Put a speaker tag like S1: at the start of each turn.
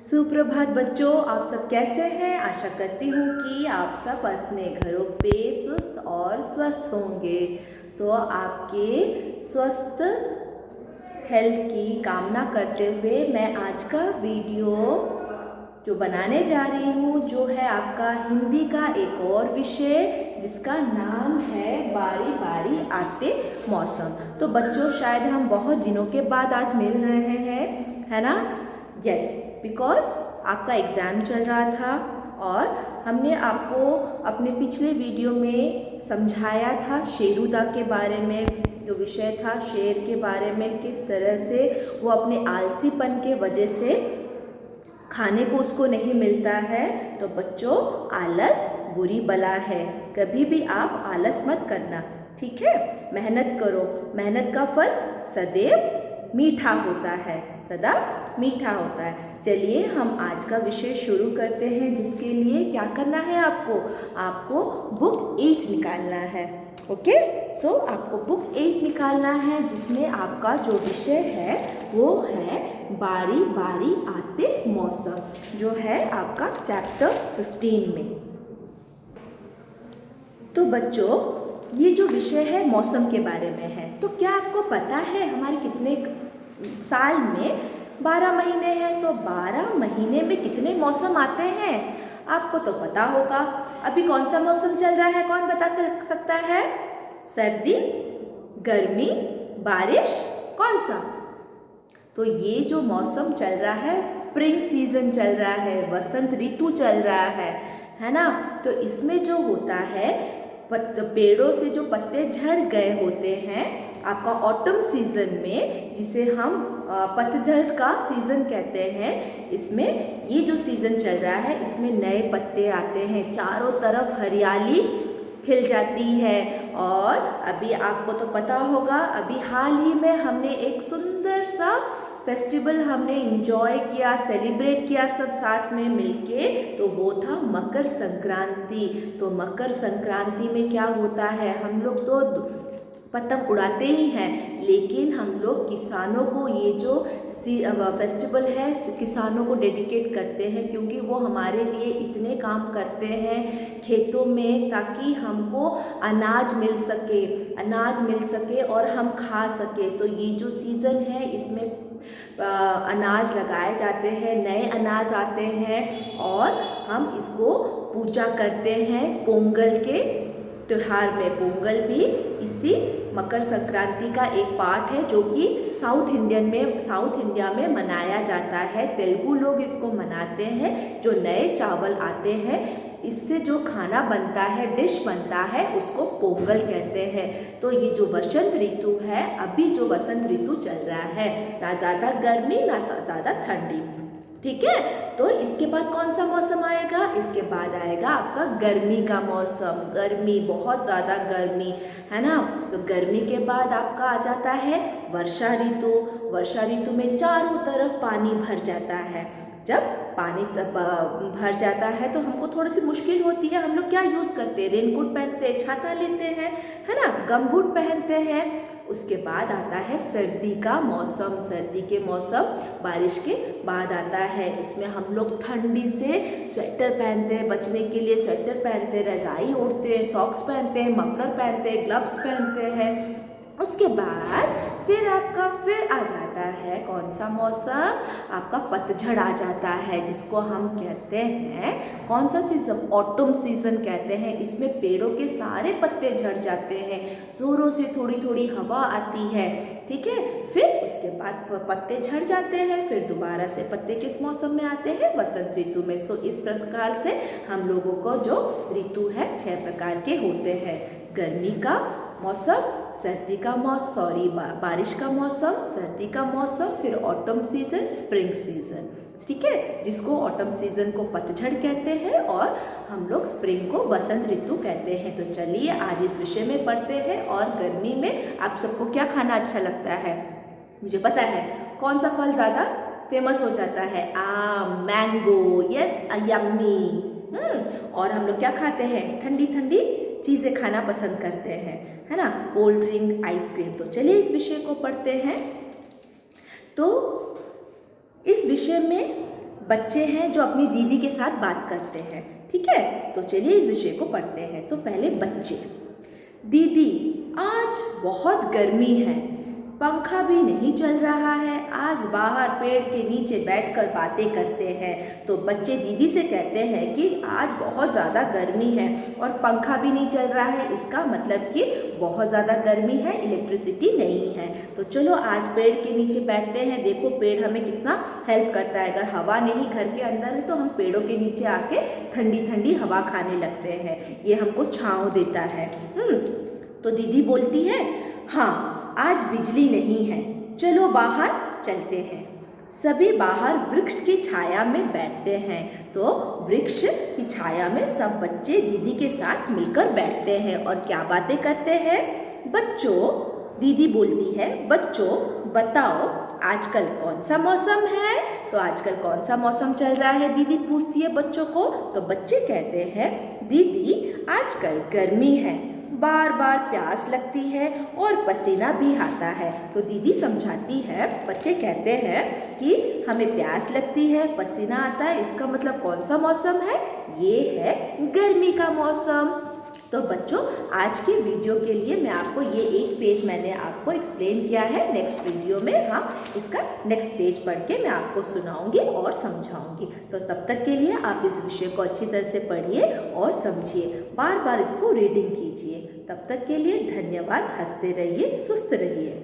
S1: सुप्रभात बच्चों, आप सब कैसे हैं। आशा करती हूँ कि आप सब अपने घरों पे सुस्त और स्वस्थ होंगे। तो आपके स्वस्थ हेल्थ की कामना करते हुए मैं आज का वीडियो जो बनाने जा रही हूँ जो है आपका हिंदी का एक और विषय जिसका नाम है बारी बारी आते मौसम। तो बच्चों, शायद हम बहुत दिनों के बाद आज मिल रहे हैं, है ना। यस, बिकॉज आपका एग्ज़ाम चल रहा था और हमने आपको अपने पिछले वीडियो में समझाया था शेरुदा के बारे में। जो विषय था शेर के बारे में, किस तरह से वो अपने आलसीपन के वजह से खाने को उसको नहीं मिलता है। तो बच्चों, आलस बुरी बला है, कभी भी आप आलस मत करना, ठीक है। मेहनत करो, मेहनत का फल सदैव मीठा होता है, सदा मीठा होता है। चलिए हम आज का विषय शुरू करते हैं, जिसके लिए क्या करना है आपको बुक 8 निकालना है। ओके, सो आपको बुक 8 निकालना है, जिसमें आपका जो विषय है वो है बारी बारी आते मौसम, जो है आपका चैप्टर 15 में। तो बच्चों, ये जो विषय है मौसम के बारे में है। तो क्या आपको पता है हमारे कितने साल में 12 महीने हैं? तो 12 महीने में कितने मौसम आते हैं आपको तो पता होगा। अभी कौन सा मौसम चल रहा है, कौन बता सकता है? सर्दी, गर्मी, बारिश, कौन सा? तो ये जो मौसम चल रहा है, स्प्रिंग सीजन चल रहा है, वसंत ऋतु चल रहा है ना। तो इसमें जो होता है पेड़ों से जो पत्ते झड़ गए होते हैं आपका ऑटम सीजन में, जिसे हम पतझड़ का सीजन कहते हैं, इसमें ये जो सीजन चल रहा है इसमें नए पत्ते आते हैं, चारों तरफ हरियाली खिल जाती है। और अभी आपको तो पता होगा, अभी हाल ही में हमने एक सुंदर सा फेस्टिवल हमने इंजॉय किया, सेलिब्रेट किया सब साथ में मिलके। तो वो था मकर संक्रांति। तो मकर संक्रांति में क्या होता है, हम लोग तो पतंग उड़ाते ही हैं, लेकिन हम लोग किसानों को ये जो फेस्टिवल है किसानों को डेडिकेट करते हैं, क्योंकि वो हमारे लिए इतने काम करते हैं खेतों में, ताकि हमको अनाज मिल सके और हम खा सके। तो ये जो सीज़न है इसमें अनाज लगाए जाते हैं, नए अनाज आते हैं और हम इसको पूजा करते हैं पोंगल के त्योहार में। पोंगल भी इसी मकर संक्रांति का एक पार्ट है, जो कि साउथ इंडिया में मनाया जाता है। तेलुगु लोग इसको मनाते हैं। जो नए चावल आते हैं, इससे जो खाना बनता है, डिश बनता है, उसको पोंगल कहते हैं। तो ये जो वसंत ऋतु है, अभी जो वसंत ऋतु चल रहा है, ना ज़्यादा गर्मी ना ज़्यादा ठंडी, ठीक है। तो इसके बाद कौन सा मौसम आएगा? इसके बाद आएगा आपका गर्मी का मौसम। गर्मी, बहुत ज़्यादा गर्मी, है ना। तो गर्मी के बाद आपका आ जाता है वर्षा ऋतु। वर्षा ऋतु में चारों तरफ पानी भर जाता है। जब पानी भर जाता है तो हमको थोड़ी सी मुश्किल होती है। हम लोग क्या यूज़ करते हैं? रेनकोट पहनते हैं, छाता लेते हैं, है ना, गमबूट पहनते हैं। उसके बाद आता है सर्दी का मौसम। सर्दी के मौसम बारिश के बाद आता है। उसमें हम लोग ठंडी से स्वेटर पहनते हैं, बचने के लिए स्वेटर पहनते हैं, रज़ाई ओढ़ते हैं, सॉक्स पहनते हैं, मफलर पहनते हैं, ग्लव्स पहनते हैं। उसके बाद फिर आ जाता है कौन सा मौसम? आपका पतझड़ आ जाता है, जिसको हम कहते हैं कौन सा सीजन? ऑटम सीजन कहते हैं। इसमें पेड़ों के सारे पत्ते झड़ जाते हैं, ज़ोरों से थोड़ी थोड़ी हवा आती है, ठीक है। फिर उसके बाद पत्ते झड़ जाते हैं, फिर दोबारा से पत्ते किस मौसम में आते हैं? वसंत ऋतु में। सो इस प्रकार से हम लोगों को जो ऋतु है 6 प्रकार के होते हैं। गर्मी का मौसम, सर्दी का मौसम, बारिश का मौसम, सर्दी का मौसम, फिर ऑटम सीजन, स्प्रिंग सीजन, ठीक है, जिसको ऑटम सीजन को पतझड़ कहते हैं और हम लोग स्प्रिंग को वसंत ऋतु कहते हैं। तो चलिए आज इस विषय में पढ़ते हैं। और गर्मी में आप सबको क्या खाना अच्छा लगता है? मुझे पता है कौन सा फल ज़्यादा फेमस हो जाता है? आम, मैंगो, यस, यम्मी। और हम लोग क्या खाते हैं? ठंडी ठंडी चीज़ें खाना पसंद करते हैं, है ना, कोल्ड ड्रिंक, आइसक्रीम। तो चलिए इस विषय को पढ़ते हैं। तो इस विषय में बच्चे हैं जो अपनी दीदी के साथ बात करते हैं। ठीक है, तो चलिए इस विषय को पढ़ते हैं। तो पहले बच्चे। दीदी, आज बहुत गर्मी है, पंखा भी नहीं चल रहा है, आज बाहर पेड़ के नीचे बैठकर बातें करते हैं। तो बच्चे दीदी से कहते हैं कि आज बहुत ज़्यादा गर्मी है और पंखा भी नहीं चल रहा है, इसका मतलब कि बहुत ज़्यादा गर्मी है, इलेक्ट्रिसिटी नहीं है। तो चलो आज पेड़ के नीचे बैठते हैं। देखो पेड़ हमें कितना हेल्प करता है। अगर हवा नहीं घर के अंदर है तो हम पेड़ों के नीचे आके ठंडी ठंडी हवा खाने लगते हैं, ये हमको छाँव देता है। तो दीदी बोलती है, हाँ आज बिजली नहीं है, चलो बाहर चलते हैं। सभी बाहर वृक्ष की छाया में बैठते हैं। तो वृक्ष की छाया में सब बच्चे दीदी के साथ मिलकर बैठते हैं और क्या बातें करते हैं। बच्चों, दीदी बोलती है, बच्चों बताओ आजकल कौन सा मौसम है। तो आजकल कौन सा मौसम चल रहा है, दीदी पूछती है बच्चों को। तो बच्चे कहते हैं, दीदी आजकल गर्मी है, बार बार प्यास लगती है और पसीना भी आता है। तो दीदी समझाती है, बच्चे कहते हैं कि हमें प्यास लगती है, पसीना आता है, इसका मतलब कौन सा मौसम है, ये है गर्मी का मौसम। तो बच्चों आज की वीडियो के लिए मैं आपको ये एक पेज मैंने आपको एक्सप्लेन किया है। नेक्स्ट वीडियो में हम इसका नेक्स्ट पेज पढ़ के मैं आपको सुनाऊंगी और समझाऊंगी। तो तब तक के लिए आप इस विषय को अच्छी तरह से पढ़िए और समझिए, बार बार इसको रीडिंग कीजिए। तब तक के लिए धन्यवाद। हंसते रहिए, सुस्त रहिए।